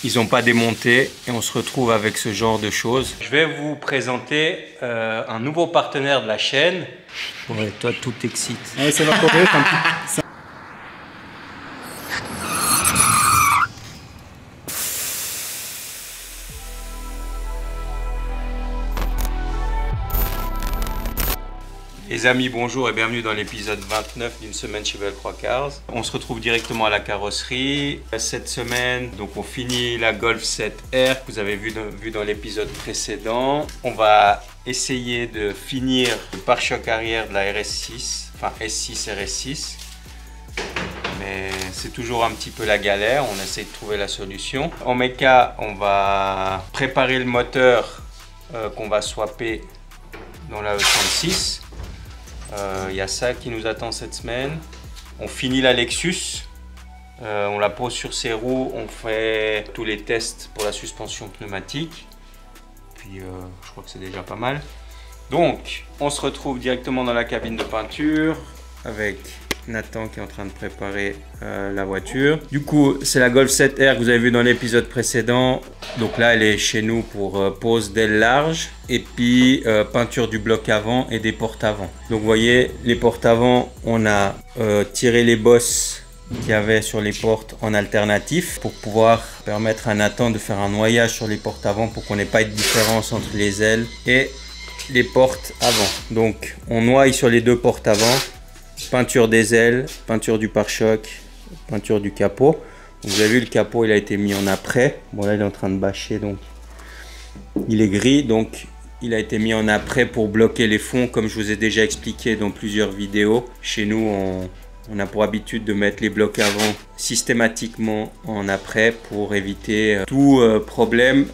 ils n'ont pas démonté et on se retrouve avec ce genre de choses. Je vais vous présenter un nouveau partenaire de la chaîne. Ouais, toi, tout t'excite. Ouais, ça va courir, un petit... Les amis, bonjour et bienvenue dans l'épisode 29 d'une semaine chez Velcro Cars. On se retrouve directement à la carrosserie. Cette semaine, donc on finit la Golf 7R que vous avez vu dans l'épisode précédent. On va essayer de finir le pare-choc arrière de la RS6, enfin S6 RS6. Mais c'est toujours un petit peu la galère, on essaie de trouver la solution. En méca, on va préparer le moteur qu'on va swapper dans la E36. Il y a ça qui nous attend cette semaine. On finit la Lexus, on la pose sur ses roues, on fait tous les tests pour la suspension pneumatique. Puis je crois que c'est déjà pas mal. Donc on se retrouve directement dans la cabine de peinture avec Nathan qui est en train de préparer la voiture. Du coup, c'est la Golf 7R que vous avez vu dans l'épisode précédent. Donc là, elle est chez nous pour pose d'aile large et puis peinture du bloc avant et des portes avant. Donc vous voyez, les portes avant, on a tiré les bosses qu'il y avait sur les portes en alternatif pour pouvoir permettre à Nathan de faire un noyage sur les portes avant pour qu'on n'ait pas de différence entre les ailes et les portes avant. Donc on noie sur les deux portes avant. Peinture des ailes, peinture du pare-choc, peinture du capot. Donc, vous avez vu, le capot il a été mis en après. Bon là il est en train de bâcher, donc il est gris, donc il a été mis en après pour bloquer les fonds comme je vous ai déjà expliqué dans plusieurs vidéos. Chez nous on a pour habitude de mettre les blocs avant systématiquement en après pour éviter tout problème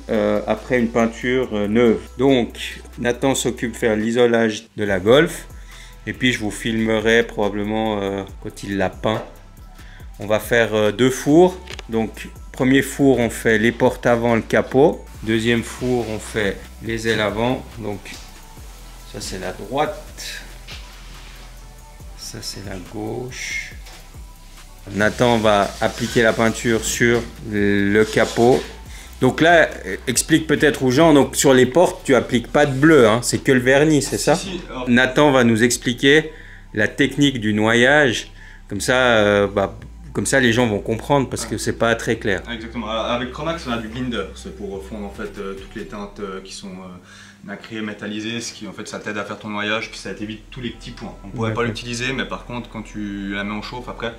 après une peinture neuve. Donc Nathan s'occupe de faire l'isolage de la Golf. Et puis je vous filmerai probablement quand il l'a peint. On va faire deux fours. Donc premier four on fait les portes avant, le capot. Deuxième four on fait les ailes avant. Donc ça c'est la droite. Ça c'est la gauche. Nathan va appliquer la peinture sur le capot. Donc là, explique peut-être aux gens, donc sur les portes, tu appliques pas de bleu, hein, c'est que le vernis, c'est ça? Si, alors... Nathan va nous expliquer la technique du noyage, comme ça les gens vont comprendre parce que c'est pas très clair. Exactement, alors, avec Chromax on a du binder, c'est pour fondre en fait toutes les teintes qui sont nacrées, métallisées, ce qui en fait ça t'aide à faire ton noyage, puis ça t'évite tous les petits points. On pourrait pas l'utiliser, mais par contre quand tu la mets en chauffe, après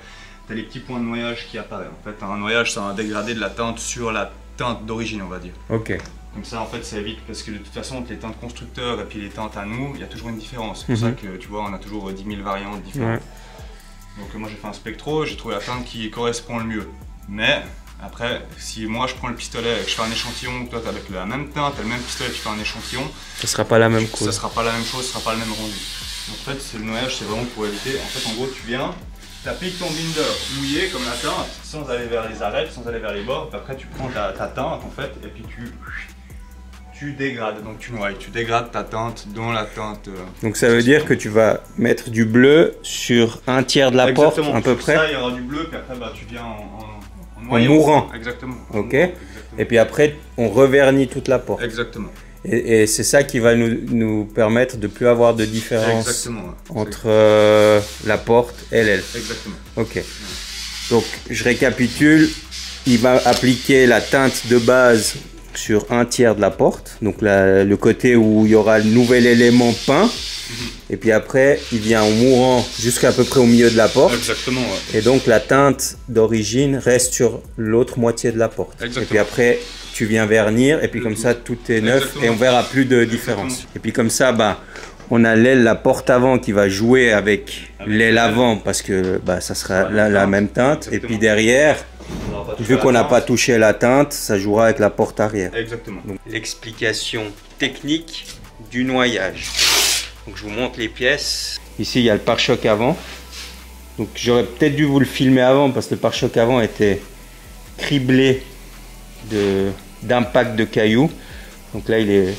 tu as les petits points de noyage qui apparaissent. En fait un noyage c'est un dégradé de la teinte sur la teinte d'origine on va dire. Ok. Comme ça en fait ça évite parce que de toute façon entre les teintes constructeurs et puis les teintes à nous, il y a toujours une différence. C'est pour ça que tu vois on a toujours 10 000 variantes différentes. Donc moi j'ai fait un spectro, j'ai trouvé la teinte qui correspond le mieux. Mais après si moi je prends le pistolet et que je fais un échantillon, toi tu as avec la même teinte, le même pistolet, tu fais un échantillon. Ça sera pas la même chose. Ça sera pas la même chose, ça sera pas le même rendu. En fait c'est le noyage, c'est vraiment pour éviter. En fait en gros tu viens, tu appliques ton binder mouillé comme la teinte, sans aller vers les arêtes, sans aller vers les bords. Après tu prends ta teinte en fait et puis tu dégrades, donc tu noies, tu dégrades ta teinte dans la teinte. Donc ça veut dire que tu vas mettre du bleu sur un tiers de la porte à peu près. Ça il y aura du bleu puis après tu viens en noyau. En mourant. Exactement. Ok. Exactement. Et puis après on revernit toute la porte. Exactement. Et c'est ça qui va nous permettre de plus avoir de différence entre la porte et l'aile. Exactement. Ok. Donc je récapitule. Il va appliquer la teinte de base sur un tiers de la porte. Donc le côté où il y aura le nouvel élément peint. Et puis après il vient en mourant jusqu'à peu près au milieu de la porte. Exactement. Ouais. Et donc la teinte d'origine reste sur l'autre moitié de la porte. Exactement. Et puis après tu viens vernir et puis comme ça tout est neuf. Exactement. Et on verra plus de différence. Exactement. Et puis comme ça on a l'aile, la porte avant qui va jouer avec l'aile avant parce que ça sera la même teinte. Exactement. Et puis derrière, vu qu'on n'a pas touché la teinte, ça jouera avec la porte arrière. Exactement. L'explication technique du noyage. Donc je vous montre les pièces. Ici il y a le pare-choc avant. Donc j'aurais peut-être dû vous le filmer avant parce que le pare-choc avant était criblé d'impact de cailloux. Donc là il est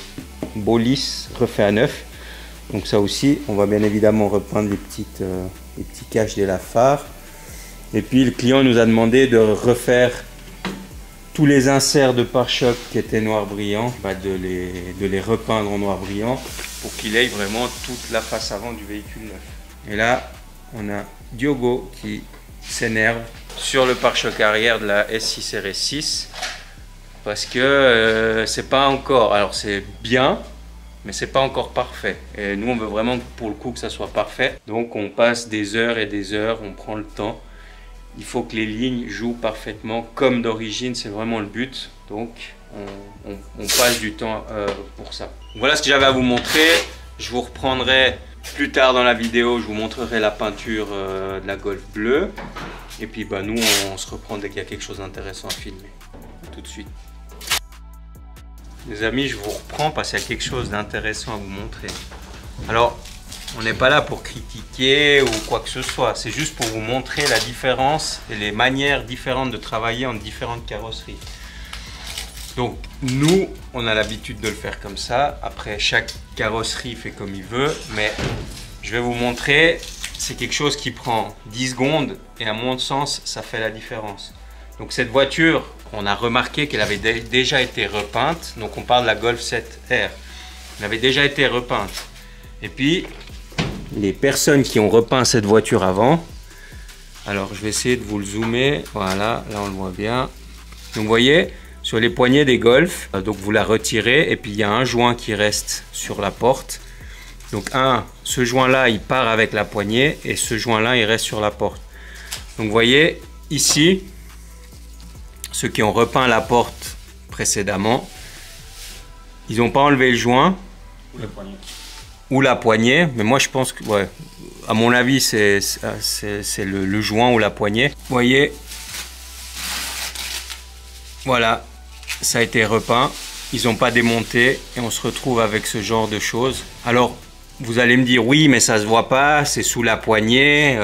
beau lisse, refait à neuf. Donc ça aussi on va bien évidemment reprendre les petits caches de la phare. Et puis le client nous a demandé de refaire tous les inserts de pare-choc qui étaient noir brillant, de les repeindre en noir brillant pour qu'il ait vraiment toute la face avant du véhicule neuf. Et là, on a Diogo qui s'énerve sur le pare-choc arrière de la S6 RS6 parce que c'est pas encore, alors c'est bien, mais c'est pas encore parfait. Et nous, on veut vraiment pour le coup que ça soit parfait. Donc on passe des heures et des heures, on prend le temps. Il faut que les lignes jouent parfaitement comme d'origine, c'est vraiment le but. Donc on passe du temps pour ça. Voilà ce que j'avais à vous montrer. Je vous reprendrai plus tard dans la vidéo, je vous montrerai la peinture de la Golf bleue. Et puis nous, on se reprend dès qu'il y a quelque chose d'intéressant à filmer. Tout de suite. Les amis, je vous reprends parce qu'il y a quelque chose d'intéressant à vous montrer. Alors, on n'est pas là pour critiquer ou quoi que ce soit. C'est juste pour vous montrer la différence et les manières différentes de travailler en différentes carrosseries. Donc, nous, on a l'habitude de le faire comme ça. Après, chaque carrosserie fait comme il veut. Mais je vais vous montrer, c'est quelque chose qui prend 10 secondes. Et à mon sens, ça fait la différence. Donc cette voiture, on a remarqué qu'elle avait déjà été repeinte. Donc on parle de la Golf 7R. Elle avait déjà été repeinte. Et puis, les personnes qui ont repeint cette voiture avant, alors je vais essayer de vous le zoomer. Voilà, là on le voit bien. Donc vous voyez, sur les poignées des Golf, donc vous la retirez et puis il y a un joint qui reste sur la porte. Donc ce joint-là, il part avec la poignée et ce joint-là, il reste sur la porte. Donc vous voyez, ici, ceux qui ont repeint la porte précédemment, ils n'ont pas enlevé le joint ou la poignée, mais moi je pense que, ouais, à mon avis, c'est le joint ou la poignée. Vous voyez, voilà, ça a été repeint, ils n'ont pas démonté et on se retrouve avec ce genre de choses. Alors, vous allez me dire, oui, mais ça se voit pas, c'est sous la poignée,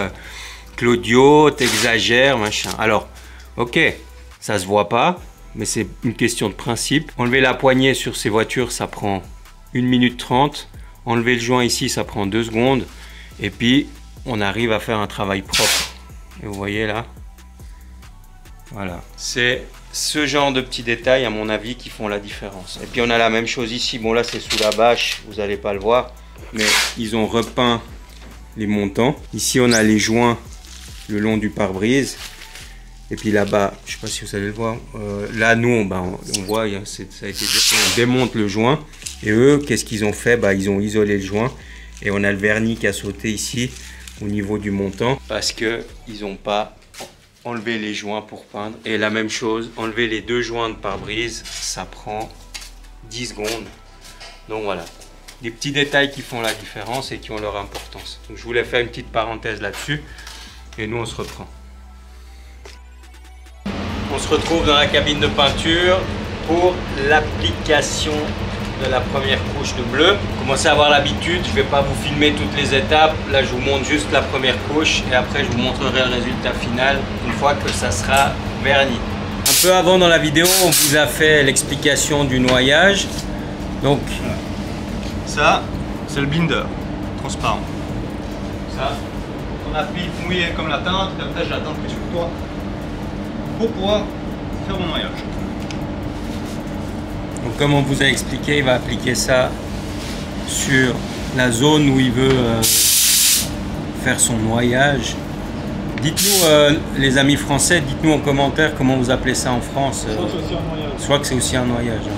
Claudio, t'exagères, machin. Alors, ok. Ça se voit pas, mais c'est une question de principe. Enlever la poignée sur ces voitures, ça prend 1 minute 30. Enlever le joint ici, ça prend 2 secondes. Et puis, on arrive à faire un travail propre. Et vous voyez là, voilà. C'est ce genre de petits détails, à mon avis, qui font la différence. Et puis, on a la même chose ici. Bon, là, c'est sous la bâche, vous n'allez pas le voir. Mais ils ont repeint les montants. Ici, on a les joints le long du pare-brise. Et puis là-bas, je ne sais pas si vous allez le voir, là nous on voit, ça a été, on démonte le joint. Et eux, qu'est-ce qu'ils ont fait? Ils ont isolé le joint. Et on a le vernis qui a sauté ici au niveau du montant. Parce qu'ils n'ont pas enlevé les joints pour peindre. Et la même chose, enlever les 2 joints de pare-brise, ça prend 10 secondes. Donc voilà, des petits détails qui font la différence et qui ont leur importance. Donc je voulais faire une petite parenthèse là-dessus. Et nous on se reprend. On se retrouve dans la cabine de peinture pour l'application de la première couche de bleu. Commencez à avoir l'habitude, je ne vais pas vous filmer toutes les étapes. Là, je vous montre juste la première couche et après, je vous montrerai le résultat final une fois que ça sera verni. Un peu avant dans la vidéo, on vous a fait l'explication du noyage. Donc, ça, c'est le binder, transparent. Ça, on applique mouillé comme la teinte, et après, j'ai la teinte qui est sur toi. Pour pouvoir faire mon noyage. Donc comme on vous a expliqué, il va appliquer ça sur la zone où il veut faire son noyage. Dites-nous, les amis français, dites-nous en commentaire comment vous appelez ça en France. Je crois que c'est aussi un noyage. Donc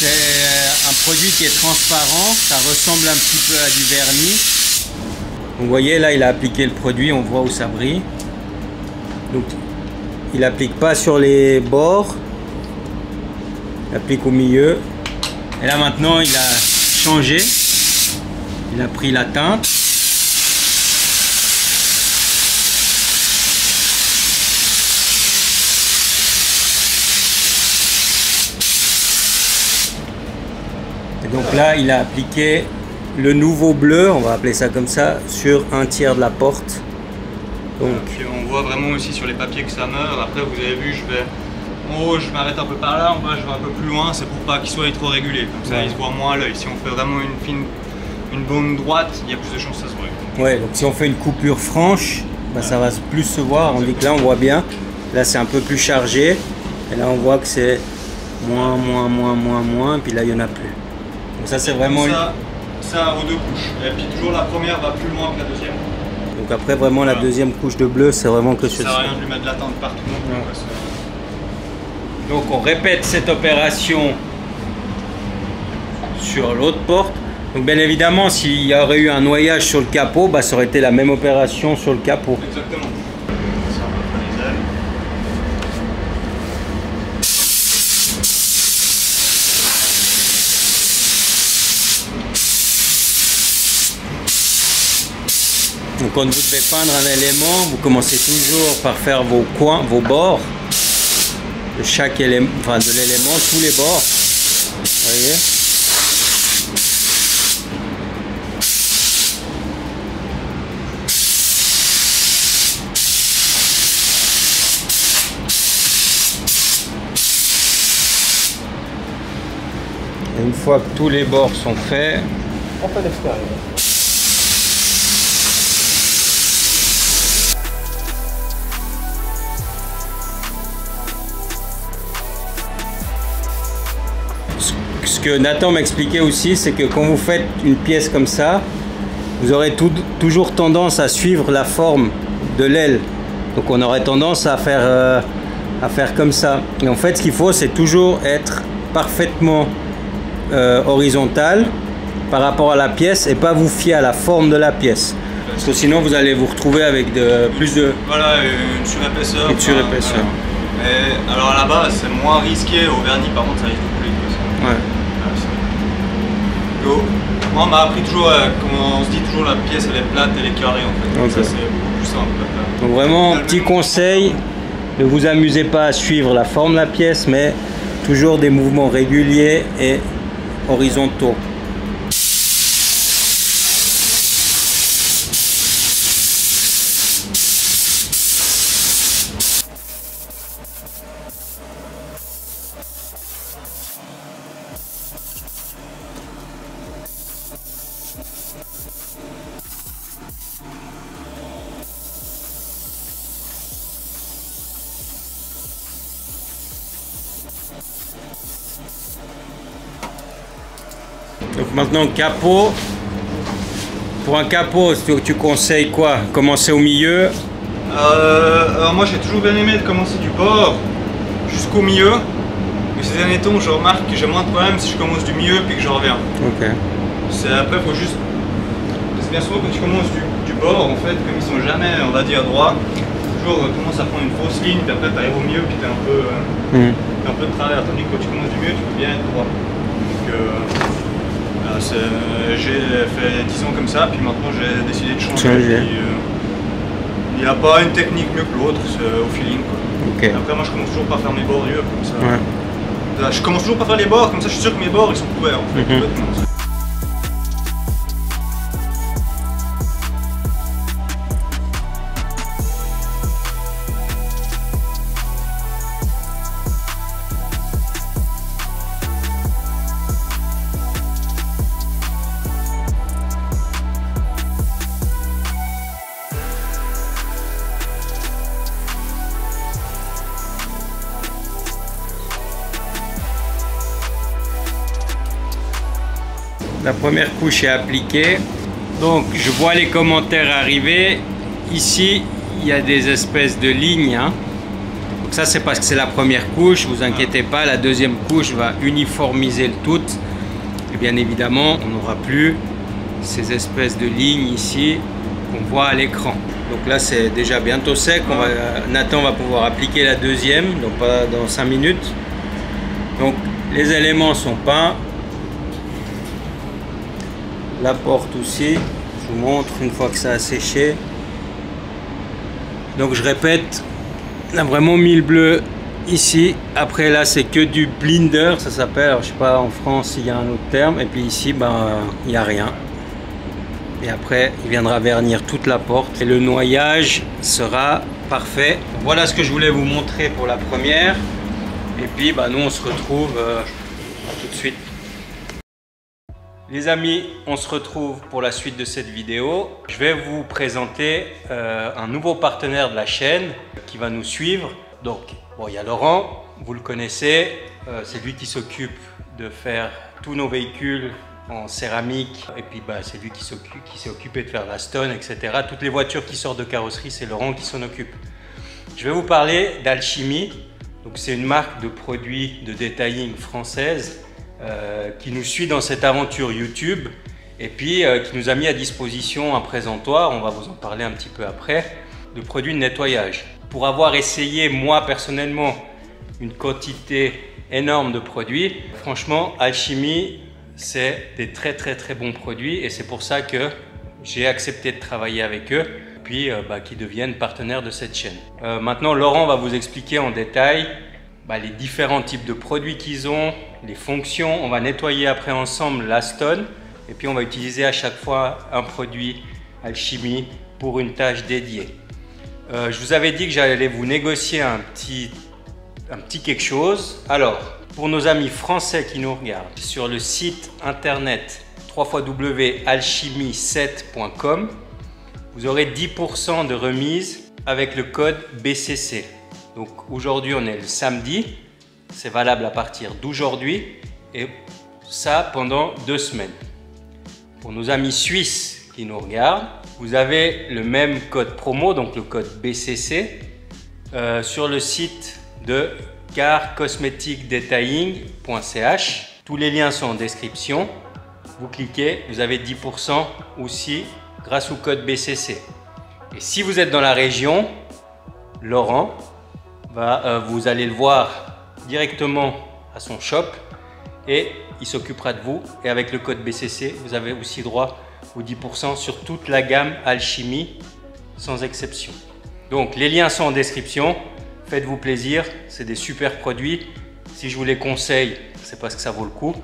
c'est un produit qui est transparent, ça ressemble un petit peu à du vernis. Vous voyez là, il a appliqué le produit, on voit où ça brille. Donc il applique pas sur les bords, il applique au milieu. Et là maintenant il a changé, il a pris la teinte. Et donc là il a appliqué le nouveau bleu, on va appeler ça comme ça, sur 1/3 de la porte. Donc on voit vraiment aussi sur les papiers que ça meurt. Après vous avez vu, en haut je m'arrête un peu par là, en bas je vais un peu plus loin, c'est pour pas qu'il soit trop régulé. Comme ça il se voit moins à l'œil. Si on fait vraiment une bonne droite, il y a plus de chances que ça se brûle. Ouais, donc si on fait une coupure franche, bah, ça va plus se voir. On dit que là on voit bien, là c'est un peu plus chargé, et là on voit que c'est moins, puis là il n'y en a plus. Donc ça c'est vraiment... Ça aux deux couches, et puis toujours la première va plus loin que la deuxième. Donc après vraiment la deuxième couche de bleu, c'est vraiment que ça sert à rien de lui mettre de la teinte partout. Donc on répète cette opération sur l'autre porte. Donc bien évidemment, s'il y aurait eu un noyage sur le capot, bah, ça aurait été la même opération sur le capot. Exactement. Ça, on va faire les ailes. Donc quand vous devez peindre un élément, vous commencez toujours par faire vos coins, vos bords de chaque élément, enfin de l'élément, tous les bords. Vous voyez? Et une fois que tous les bords sont faits, on fait l'extérieur. Ce que Nathan m'expliquait aussi, c'est que quand vous faites une pièce comme ça, vous aurez toujours tendance à suivre la forme de l'aile. Donc on aurait tendance à faire comme ça. Et en fait, ce qu'il faut, c'est toujours être parfaitement horizontal par rapport à la pièce et pas vous fier à la forme de la pièce. Parce que sinon, vous allez vous retrouver avec plus de... Voilà, une surépaisseur. Une surépaisseur. Et alors à la base, c'est moins risqué. Au vernis, par contre, ça risque de couler. Ouais. Moi, on m'a appris toujours, on se dit toujours, la pièce elle est plate, elle est carrée en fait. Donc ça c'est beaucoup plus simple. Donc vraiment, petit conseil, ne vous amusez pas à suivre la forme de la pièce, mais toujours des mouvements réguliers et horizontaux. Donc maintenant capot. Pour un capot, tu conseilles quoi? Commencer au milieu? Alors moi j'ai toujours bien aimé de commencer du bord jusqu'au milieu. Mais ces derniers temps je remarque que j'ai moins de problèmes si je commence du milieu puis que je reviens. Ok. Après faut juste... C'est bien souvent quand tu commences du bord en fait, comme ils sont jamais on va dire droits, toujours commence à prendre une fausse ligne puis après tu arrives au milieu puis t'es un peu de travers. Tandis que quand tu commences du milieu tu peux bien être droit. Donc, j'ai fait 10 ans comme ça, puis maintenant j'ai décidé de changer. Il n'y a pas une technique mieux que l'autre, c'est au feeling. Quoi. Okay. Après, moi je commence toujours par faire mes bordures comme ça. Ouais. Je commence toujours par faire les bords, comme ça je suis sûr que mes bords ils sont couverts en fait. La première couche est appliquée. Donc je vois les commentaires arriver. Ici, il y a des espèces de lignes. Hein. Donc ça, c'est parce que c'est la première couche. Vous inquiétez pas, la deuxième couche va uniformiser le tout. Et bien évidemment, on n'aura plus ces espèces de lignes ici qu'on voit à l'écran. Donc là, c'est déjà bientôt sec. Nathan va pouvoir appliquer la deuxième, donc pas dans 5 minutes. Donc les éléments sont peints. La porte aussi, je vous montre une fois que ça a séché. Donc je répète, on a vraiment mis le bleu ici. Après là c'est que du blinder, ça s'appelle. Je sais pas en France s'il y a un autre terme. Et puis ici il n'y a rien. Et après il viendra vernir toute la porte et le noyage sera parfait. Voilà ce que je voulais vous montrer pour la première. Et puis nous on se retrouve tout de suite. Les amis, on se retrouve pour la suite de cette vidéo. Je vais vous présenter un nouveau partenaire de la chaîne qui va nous suivre. Donc, bon, il y a Laurent, vous le connaissez, c'est lui qui s'occupe de faire tous nos véhicules en céramique, et puis c'est lui qui s'est occupé de faire la stone, etc. Toutes les voitures qui sortent de carrosserie, c'est Laurent qui s'en occupe. Je vais vous parler d'Alchimie. Donc c'est une marque de produits de detailing française qui nous suit dans cette aventure YouTube et puis qui nous a mis à disposition un présentoir, on va vous en parler un petit peu après, de produits de nettoyage. Pour avoir essayé moi personnellement une quantité énorme de produits, franchement Alchimie c'est des très bons produits et c'est pour ça que j'ai accepté de travailler avec eux puis qu'ils deviennent partenaires de cette chaîne. Maintenant Laurent va vous expliquer en détail les différents types de produits qu'ils ont, les fonctions. On va nettoyer après ensemble la stone et puis on va utiliser à chaque fois un produit Alchimie pour une tâche dédiée. Je vous avais dit que j'allais vous négocier un petit quelque chose. Alors, pour nos amis français qui nous regardent, sur le site internet www.alchimie7.com, vous aurez 10% de remise avec le code BCC. Donc aujourd'hui, on est le samedi, c'est valable à partir d'aujourd'hui et ça pendant 2 semaines. Pour nos amis suisses qui nous regardent, vous avez le même code promo, donc le code BCC, sur le site de carcosmeticdetailing.ch. Tous les liens sont en description. Vous cliquez, vous avez 10% aussi grâce au code BCC. Et si vous êtes dans la région, Laurent, vous allez le voir directement à son shop et il s'occupera de vous. Et avec le code BCC, vous avez aussi droit aux 10% sur toute la gamme Alchimie, sans exception. Donc les liens sont en description. Faites-vous plaisir, c'est des super produits. Si je vous les conseille, c'est parce que ça vaut le coup.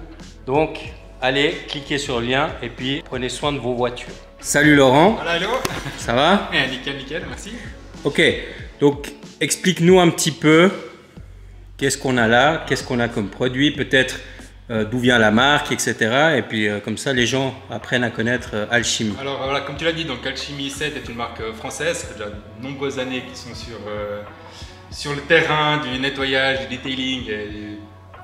Donc allez, cliquez sur le lien et puis prenez soin de vos voitures. Salut Laurent. Hello. Ça va? Nickel, merci. Ok, donc explique-nous un petit peu qu'est-ce qu'on a là, qu'est-ce qu'on a comme produit, peut-être d'où vient la marque, etc. Et puis comme ça, les gens apprennent à connaître Alchimie. Alors voilà, comme tu l'as dit, donc Alchimie 7 est une marque française. Ça fait déjà de nombreuses années qu'ils sont sur le terrain du nettoyage, du detailing et du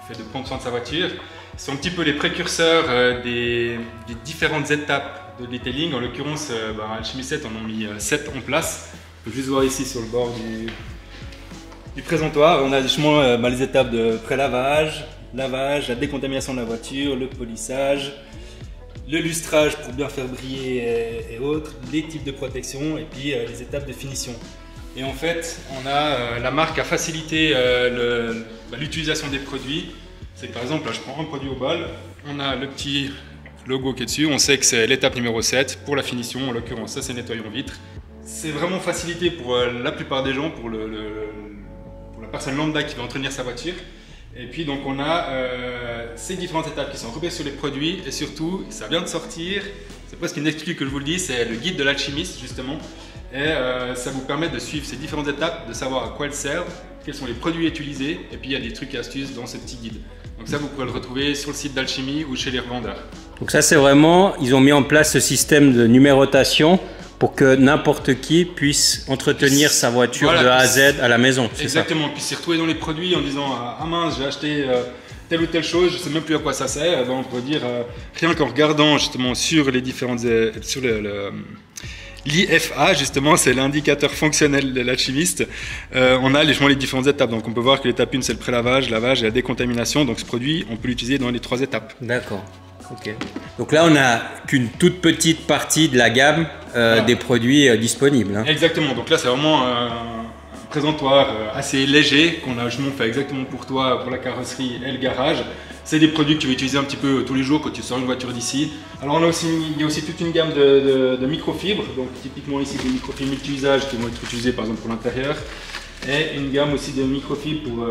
fait de prendre soin de sa voiture. Ils sont un petit peu les précurseurs des différentes étapes de detailing. En l'occurrence, Alchimie 7 en ont mis 7 en place. On peut juste voir ici sur le bord du présentoir. On a justement les étapes de pré-lavage, lavage, la décontamination de la voiture, le polissage, le lustrage pour bien faire briller et autres, les types de protection et puis les étapes de finition. Et en fait, la marque a facilité l'utilisation des produits. C'est que par exemple, là je prends un produit au bol, on a le petit logo qui est dessus, on sait que c'est l'étape numéro 7 pour la finition, en l'occurrence ça c'est nettoyant vitre. C'est vraiment facilité pour la plupart des gens, pour la personne lambda qui va entretenir sa voiture. Et puis donc on a ces différentes étapes qui sont regroupées sur les produits et surtout, ça vient de sortir, c'est presque une exclue que je vous le dis, c'est le guide de l'alchimiste justement. Et ça vous permet de suivre ces différentes étapes, de savoir à quoi elles servent, quels sont les produits utilisés et puis il y a des trucs et astuces dans ce petit guide. Donc ça vous pouvez le retrouver sur le site d'Alchimie ou chez les revendeurs. Donc ça c'est vraiment, ils ont mis en place ce système de numérotation pour que n'importe qui puisse entretenir sa voiture de A à Z à la maison. Exactement, puis s'y retrouver dans les produits en disant ah mince j'ai acheté telle ou telle chose, je ne sais même plus à quoi ça sert. On peut dire rien qu'en regardant justement sur les différentes sur l'IFA justement, c'est l'indicateur fonctionnel de l'alchimiste. On a les différentes étapes. Donc on peut voir que l'étape 1 c'est le pré-lavage, lavage et la décontamination. Donc ce produit on peut l'utiliser dans les 3 étapes. D'accord. Ok. Donc là, on n'a qu'une toute petite partie de la gamme des produits disponibles. Hein. Exactement. Donc là, c'est vraiment un présentoir assez léger qu'on a justement fait exactement pour toi, pour la carrosserie et le garage. C'est des produits que tu vas utiliser un petit peu tous les jours quand tu sors une voiture d'ici. Alors il y a aussi toute une gamme de microfibres. Donc typiquement ici des microfibres multi-usages qui vont être utilisées par exemple pour l'intérieur. Et une gamme aussi de microfibres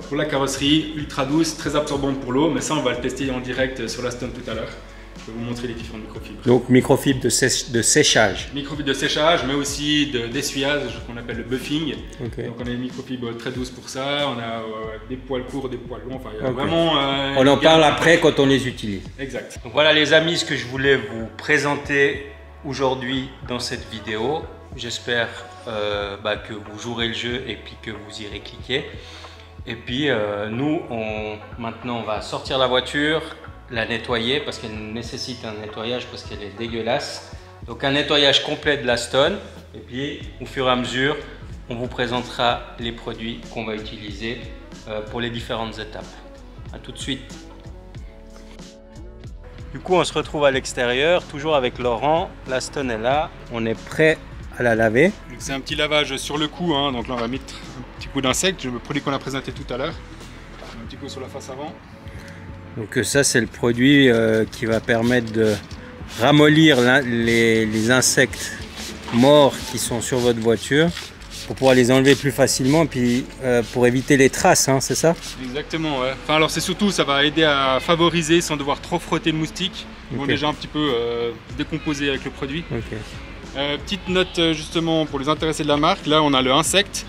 pour la carrosserie, ultra douce, très absorbante pour l'eau, mais ça on va le tester en direct sur la Stone tout à l'heure. Je vais vous montrer les différentes microfibres. Donc microfibres de séchage. Microfibres de séchage, mais aussi d'essuyage, qu'on appelle le buffing. Okay. Donc on a des microfibres très douces pour ça, on a des poils courts, des poils longs, enfin il y a vraiment... on en parle après quand on les utilise. Exact. Donc voilà les amis, ce que je voulais vous présenter aujourd'hui dans cette vidéo. J'espère que vous jouerez le jeu et puis que vous irez cliquer. Et puis nous, maintenant on va sortir la voiture, la nettoyer parce qu'elle nécessite un nettoyage parce qu'elle est dégueulasse. Donc un nettoyage complet de la Stone et puis au fur et à mesure on vous présentera les produits qu'on va utiliser pour les différentes étapes. A tout de suite. Du coup on se retrouve à l'extérieur, toujours avec Laurent. La Stone est là, on est prêt à la laver. C'est un petit lavage sur le cou, hein. Donc là on va mettre un petit coup d'insecte, le produit qu'on a présenté tout à l'heure. Un petit coup sur la face avant. Donc ça c'est le produit qui va permettre de ramollir les insectes morts qui sont sur votre voiture pour pouvoir les enlever plus facilement et puis pour éviter les traces, hein, c'est ça? Exactement, ouais. Enfin alors c'est surtout, ça va aider à favoriser sans devoir trop frotter le moustique. Ils vont déjà un petit peu décomposer avec le produit. Petite note justement pour les intéressés de la marque, là on a le insecte,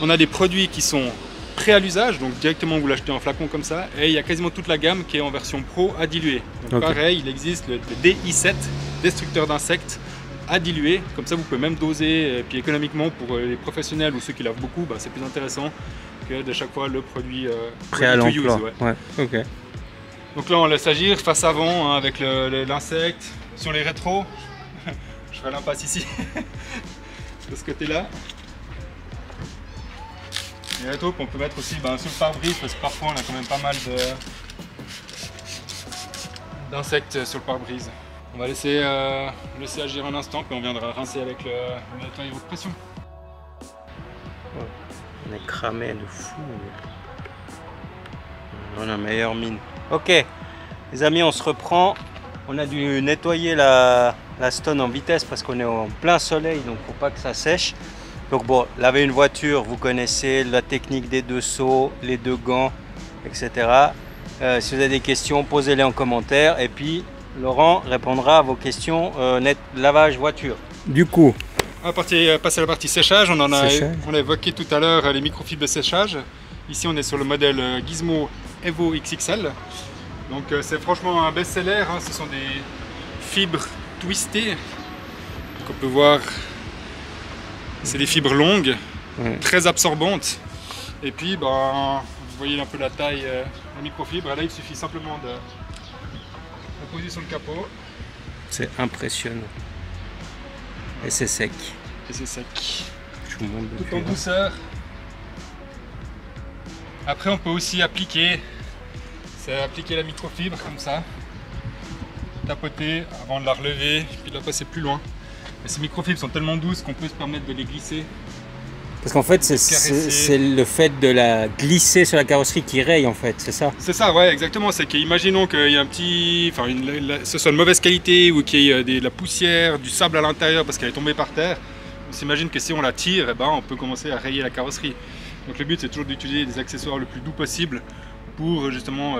on a des produits qui sont prêt à l'usage, donc directement vous l'achetez en flacon comme ça, et il y a quasiment toute la gamme qui est en version pro à diluer. Donc pareil, il existe le DI7, destructeur d'insectes à diluer, comme ça vous pouvez même doser, et puis économiquement pour les professionnels ou ceux qui lavent beaucoup, c'est plus intéressant que de chaque fois le produit prêt à l'emploi. Donc là on laisse agir face avant hein, avec l'insecte, sur les rétros, je ferai l'impasse ici, de ce côté là. Et la taupe, on peut mettre aussi sur le pare-brise parce que parfois on a quand même pas mal d'insectes sur le pare-brise. On va laisser agir un instant puis on viendra rincer avec le nettoyeur haute pression. On est cramé de fou. On a meilleure mine. Ok les amis, on se reprend. On a dû nettoyer la Stone en vitesse parce qu'on est en plein soleil, donc faut pas que ça sèche. Donc bon, laver une voiture, vous connaissez la technique des 2 seaux, les 2 gants, etc. Si vous avez des questions, posez-les en commentaire. Et puis, Laurent répondra à vos questions lavage voiture. Du coup, on va passer à la partie séchage. On a évoqué tout à l'heure les microfibres de séchage. Ici, on est sur le modèle Gizmo Evo XXL. Donc c'est franchement un best-seller. Hein. Ce sont des fibres twistées. Donc, on peut voir... C'est des fibres longues, très absorbantes. Et puis, vous voyez un peu la taille de la microfibre. Là, il suffit simplement de la poser sur le capot. C'est impressionnant. Et c'est sec. Et c'est sec. Je vous montre tout en douceur. Après, on peut aussi appliquer. C'est appliquer la microfibre comme ça. Tapoter avant de la relever, puis de la passer plus loin. Et ces microfibres sont tellement douces qu'on peut se permettre de les glisser. Parce qu'en fait, c'est le fait de la glisser sur la carrosserie qui raye, en fait, c'est ça? C'est ça, ouais, exactement. C'est qu'imaginons qu'il y a un petit... ce soit de mauvaise qualité ou qu'il y ait de la poussière, du sable à l'intérieur parce qu'elle est tombée par terre. On s'imagine que si on la tire, on peut commencer à rayer la carrosserie. Donc le but, c'est toujours d'utiliser des accessoires le plus doux possible pour justement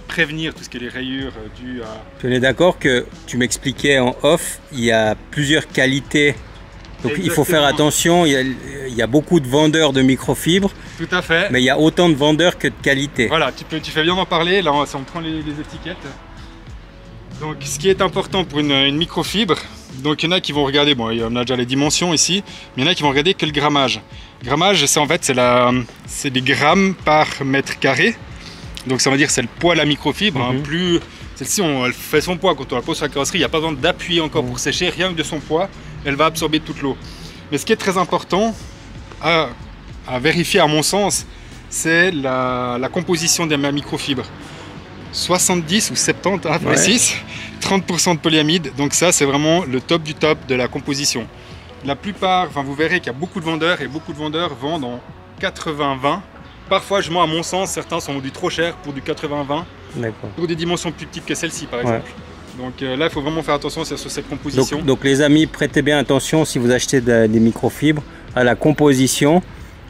prévenir tout ce qui est les rayures dues à... Tu es d'accord que tu m'expliquais en off, il y a plusieurs qualités, donc il faut faire attention, il y a beaucoup de vendeurs de microfibres. Tout à fait. Mais il y a autant de vendeurs que de qualité. Voilà, tu fais bien d'en parler, là on prend les étiquettes. Donc ce qui est important pour une microfibre, donc il y en a qui vont regarder, bon on a déjà les dimensions ici, mais il y en a qui vont regarder que le grammage. Grammage, c'est en fait c'est des grammes par mètre carré. Donc ça veut dire c'est le poids de la microfibre, hein. Plus celle-ci elle fait son poids quand on la pose sur la carrosserie, il n'y a pas besoin d'appuyer encore pour sécher, rien que de son poids, elle va absorber toute l'eau. Mais ce qui est très important à vérifier à mon sens, c'est la composition de ma microfibre. 70 ou 70, hein, précise, 30% de polyamide, donc ça c'est vraiment le top du top de la composition. La plupart, vous verrez qu'il y a beaucoup de vendeurs et beaucoup de vendeurs vendent en 80-20. Parfois, à mon sens, certains sont vendus trop cher pour du 80-20, pour des dimensions plus petites que celle-ci par exemple. Donc là, il faut vraiment faire attention sur cette composition. Donc les amis, prêtez bien attention si vous achetez des microfibres à la composition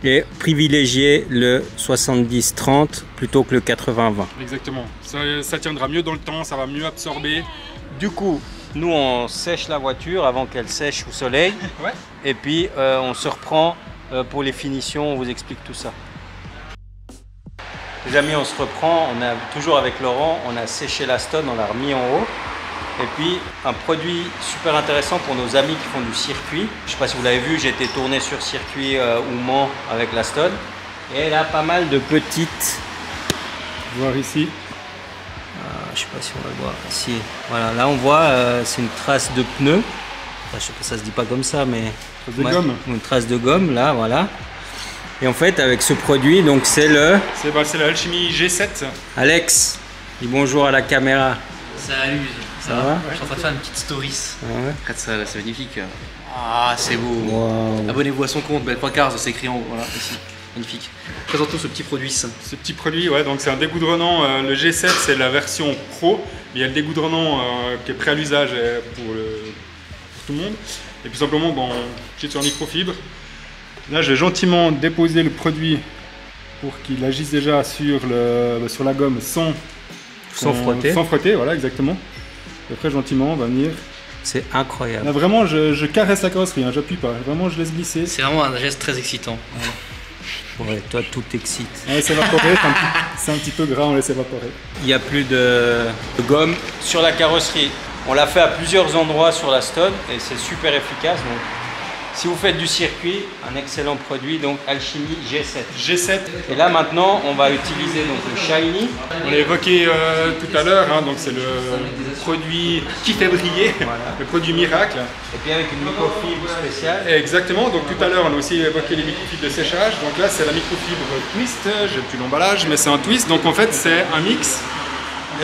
et privilégiez le 70-30 plutôt que le 80-20. Exactement, ça tiendra mieux dans le temps, ça va mieux absorber Du coup, nous on sèche la voiture avant qu'elle sèche au soleil. Ouais. Et puis on se reprend pour les finitions, on vous explique tout ça. Les amis, on se reprend, on a toujours avec Laurent, on a séché la Stone, on l'a remis en haut. Et puis un produit super intéressant pour nos amis qui font du circuit. Je ne sais pas si vous l'avez vu, j'ai été tourné sur circuit au Mans avec la Stone. Et elle a pas mal de petites. Voir ici. Je sais pas si on va le voir ici. Voilà, là on voit, c'est une trace de pneu. Enfin, je sais pas, ça se dit pas comme ça, mais De gomme. une trace de gomme, là, voilà. Et en fait, avec ce produit, donc c'est le C'est la Alchimie G7. Alex. Dis bonjour à la caméra. Salut, Ça va Je suis en train de faire une petite stories. Ouais. Regarde ça, là, c'est magnifique. Ah, c'est beau. Wow. Abonnez-vous à son compte, Belle Cars, c'est écrit en haut, voilà, ici. Magnifique. Présentons ce petit produit. Ce petit produit, ouais, donc c'est un dégoudronnant. Le G7, c'est la version pro. Il y a le dégoudronnant qui est prêt à l'usage pour tout le monde. Et puis simplement, bon, on sur microfibre. Là, j'ai gentiment déposé le produit pour qu'il agisse déjà sur la gomme sans frotter. Sans frotter, voilà, exactement. Et après, gentiment, on va venir. C'est incroyable. Là, vraiment, je caresse la carrosserie, hein, j'appuie pas. Vraiment, je laisse glisser. C'est vraiment un geste très excitant. Ouais, toi, tout t'excite. On laisse évaporer, c'est un petit peu gras, on laisse évaporer. Il n'y a plus de gomme sur la carrosserie. On l'a fait à plusieurs endroits sur la Stone et c'est super efficace. Donc, si vous faites du circuit, un excellent produit, donc Alchimie G7. G7. Et là maintenant, on va utiliser donc le Shiny. On l'a évoqué tout à l'heure, hein, donc c'est le produit qui fait briller, Voilà. le produit miracle. Et puis avec une microfibre spéciale. Exactement, donc tout à l'heure on a aussi évoqué les microfibres de séchage. Donc là c'est la microfibre twist, j'ai plus l'emballage, mais c'est un twist. Donc en fait c'est un mix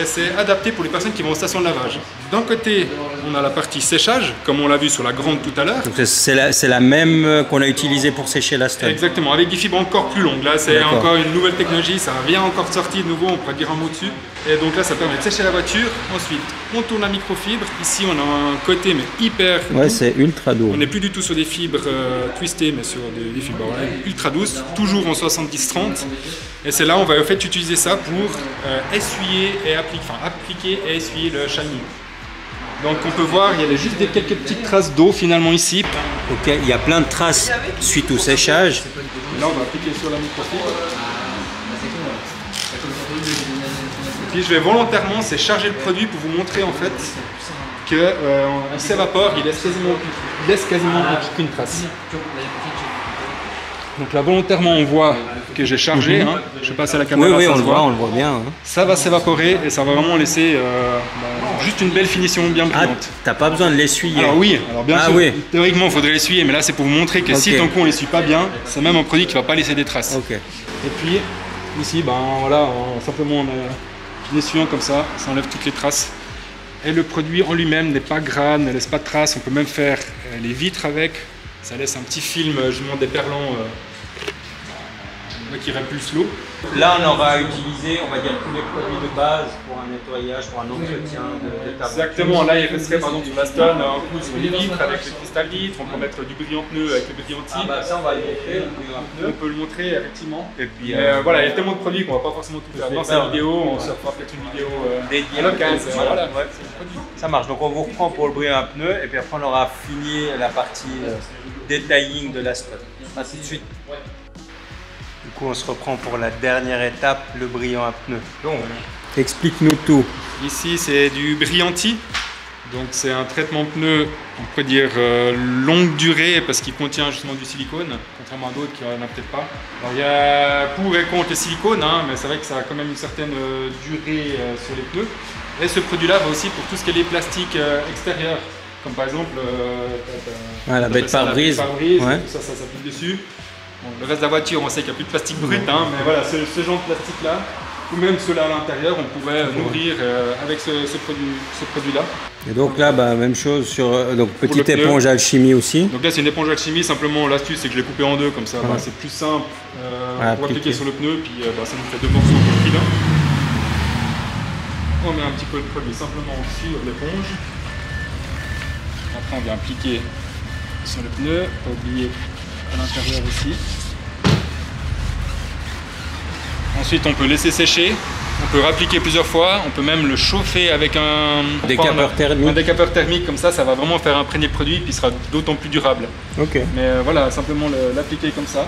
et c'est adapté pour les personnes qui vont aux stations de lavage. D'un côté, on a la partie séchage, comme on l'a vu sur la grande tout à l'heure. Donc c'est la même qu'on a utilisée pour sécher la Stone. Exactement, avec des fibres encore plus longues. Là, c'est D'accord. encore une nouvelle technologie, ça vient encore de sortir de nouveau, on pourrait dire un mot dessus. Et donc là, ça permet de sécher la voiture. Ensuite, on tourne la microfibre. Ici, on a un côté mais hyper Ouais, doux. c'est ultra doux. On n'est plus du tout sur des fibres twistées, mais sur des fibres ultra douces, toujours en 70-30. Et c'est là on va en fait utiliser ça pour essuyer et appliquer et essuyer le shiny. Donc on peut voir, il y a juste quelques petites traces d'eau finalement ici. Ok, il y a plein de traces suite au séchage. Là on va appliquer sur la microfibre. Et puis je vais volontairement charger le produit pour vous montrer en fait qu'il s'évapore, il laisse quasiment aucune trace. Donc là volontairement on voit que j'ai chargé, hein. Je passe à la caméra, Oui, ça on se le voit, on le voit bien. Hein. Ça va s'évaporer et ça va vraiment laisser juste une belle finition bien Ah, brillante. t'as pas besoin de l'essuyer. Alors oui, alors bien Ah sûr, oui. théoriquement il faudrait l'essuyer, mais là c'est pour vous montrer que si Ok. ton coup on l'essuie pas bien, c'est même un produit qui va pas laisser des traces. Ok. Et puis ici, ben voilà, simplement en essuyant comme ça enlève toutes les traces. Et le produit en lui-même n'est pas gras, ne laisse pas de traces. On peut même faire les vitres avec. Ça laisse un petit film, justement des perlants qui répulsent l'eau. Là, on aura utilisé, on va dire, tous les produits de base pour un nettoyage, pour un entretien de ta Exactement, là il resterait par exemple sur la Stone un coup sur les vitres avec le cristal vitre, on peut mettre du brillant pneu avec le brillant Ah bah ça, on va le montrer. on peut le montrer effectivement. Et puis, Voilà, il y a tellement de produits qu'on va pas forcément tout faire dans cette vidéo, on se fera peut-être une vidéo dédié à l'occasion. Voilà. Ouais. Ça marche, donc on vous reprend pour le brillant à pneu et puis après on aura fini la partie detailing de la Stone. A tout de suite. Du coup, on se reprend pour la dernière étape, le brillant à pneu. Donc, Explique-nous tout. ici c'est du brillanti, donc c'est un traitement pneu, on peut dire longue durée parce qu'il contient justement du silicone, contrairement à d'autres qui n'en ont peut-être pas. Alors il y a pour et contre le silicone, hein, mais c'est vrai que ça a quand même une certaine durée sur les pneus. Et ce produit-là va aussi pour tout ce qui est les plastiques extérieurs, comme par exemple La bête pare-brise. Ouais. ça s'applique dessus. Bon, le reste de la voiture, on sait qu'il n'y a plus de plastique brut, hein, mais voilà, ce genre de plastique-là, ou même ceux-là à l'intérieur, on pourrait nourrir avec ce produit-là. Et donc là, bah, même chose sur donc le petite pneu. éponge alchimie aussi. Donc là, c'est une éponge alchimie, simplement l'astuce, c'est que je l'ai coupé en deux, comme ça, Ouais. bah, c'est plus simple À pour appliquer appliquer. sur le pneu, puis ça nous fait deux morceaux pour le pilote. On met un petit peu de produit simplement sur l'éponge. Après, on vient appliquer sur le pneu, pas oublier à l'intérieur aussi. Ensuite, on peut laisser sécher. On peut rappliquer plusieurs fois, on peut même le chauffer avec un décapeur thermique, comme ça va vraiment faire imprégner le produit, puis il sera d'autant plus durable. Ok. Mais voilà, simplement l'appliquer comme ça.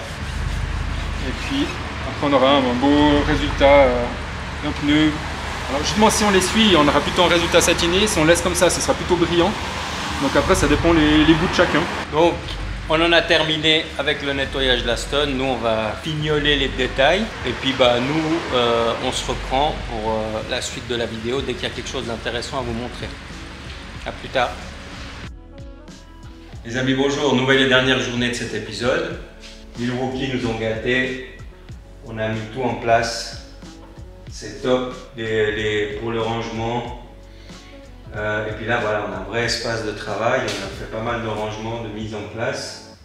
Et puis après on aura un beau résultat d'un pneu. Alors justement si on l'essuie, on aura plutôt un résultat satiné, si on laisse comme ça, ce sera plutôt brillant. Donc après ça dépend les goûts de chacun. Donc on en a terminé avec le nettoyage de la stone. Nous on va fignoler les détails et puis nous on se reprend pour la suite de la vidéo dès qu'il y a quelque chose d'intéressant à vous montrer. A plus tard. Les amis, bonjour, nouvelle et dernière journée de cet épisode. Milwaukee nous ont gâtés, on a mis tout en place, c'est top pour le rangement. Et puis là, voilà, on a un vrai espace de travail, on a fait pas mal de rangements, de mise en place.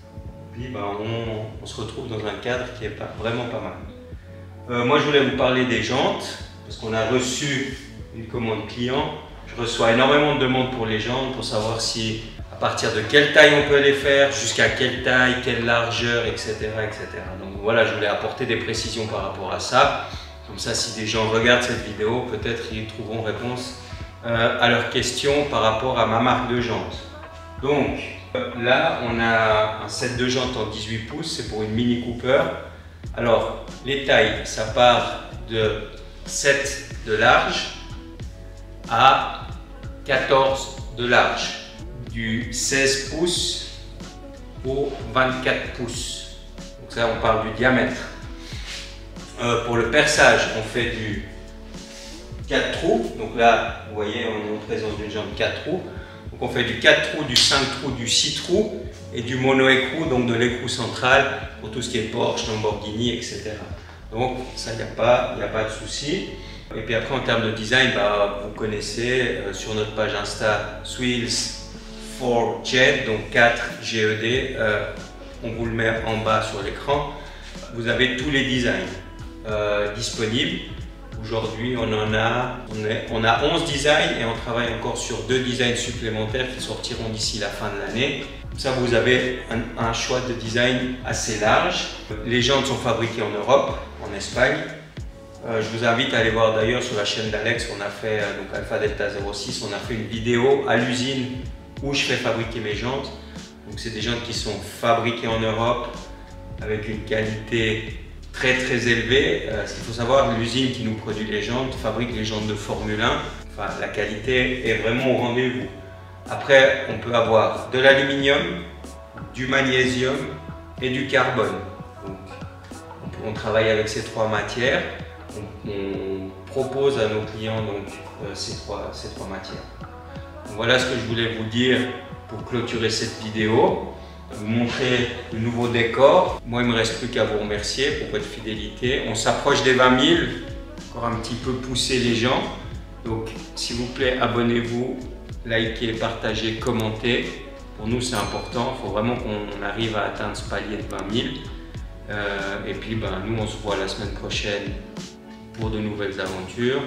Puis on se retrouve dans un cadre qui est vraiment pas mal. Moi, je voulais vous parler des jantes, parce qu'on a reçu une commande client. Je reçois énormément de demandes pour les jantes, pour savoir si, à partir de quelle taille on peut les faire, jusqu'à quelle taille, quelle largeur, etc., etc. Donc voilà, je voulais apporter des précisions par rapport à ça. Comme ça, si des gens regardent cette vidéo, peut-être ils trouveront réponse à leurs questions par rapport à ma marque de jantes. Donc là, on a un set de jantes en 18 pouces, c'est pour une Mini Cooper. Alors, les tailles, ça part de 7 de large à 14 de large, du 16 pouces au 24 pouces. Donc ça, on parle du diamètre. Pour le perçage, on fait du 4 trous. Donc là, vous voyez, on est en présence d'une jante 4 trous. Donc on fait du 4 trous, du 5 trous, du 6 trous et du mono-écrou, donc de l'écrou central pour tout ce qui est Porsche, Lamborghini, etc. Donc ça, il n'y a pas de souci. Et puis après, en termes de design, vous connaissez sur notre page Insta Swills for Jet, donc 4 GED. On vous le met en bas sur l'écran. Vous avez tous les designs disponibles. Aujourd'hui, on a 11 designs et on travaille encore sur 2 designs supplémentaires qui sortiront d'ici la fin de l'année. Comme ça, vous avez un choix de design assez large. Les jantes sont fabriquées en Europe, en Espagne. Je vous invite à aller voir d'ailleurs sur la chaîne d'Alex, on a fait, donc Alpha Delta 06, on a fait une vidéo à l'usine où je fais fabriquer mes jantes. Donc c'est des jantes qui sont fabriquées en Europe avec une qualité très élevée. Ce qu'il faut savoir, l'usine qui nous produit les jantes fabrique les jantes de Formule 1. Enfin, la qualité est vraiment au rendez-vous. Après, on peut avoir de l'aluminium, du magnésium et du carbone. Donc, on travaille avec ces 3 matières. On propose à nos clients donc, ces trois matières. Donc, voilà ce que je voulais vous dire pour clôturer cette vidéo. Vous montrer le nouveau décor. Moi, il ne me reste plus qu'à vous remercier pour votre fidélité. On s'approche des 20 000, encore un petit peu pousser les gens. Donc, s'il vous plaît, abonnez-vous, likez, partagez, commentez. Pour nous, c'est important. Il faut vraiment qu'on arrive à atteindre ce palier de 20 000. Et puis, nous, on se voit la semaine prochaine pour de nouvelles aventures.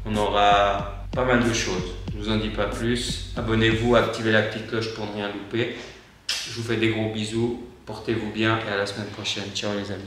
On aura pas mal de choses. Je ne vous en dis pas plus. Abonnez-vous, activez la petite cloche pour ne rien louper. Je vous fais des gros bisous, portez-vous bien et à la semaine prochaine. Ciao les amis.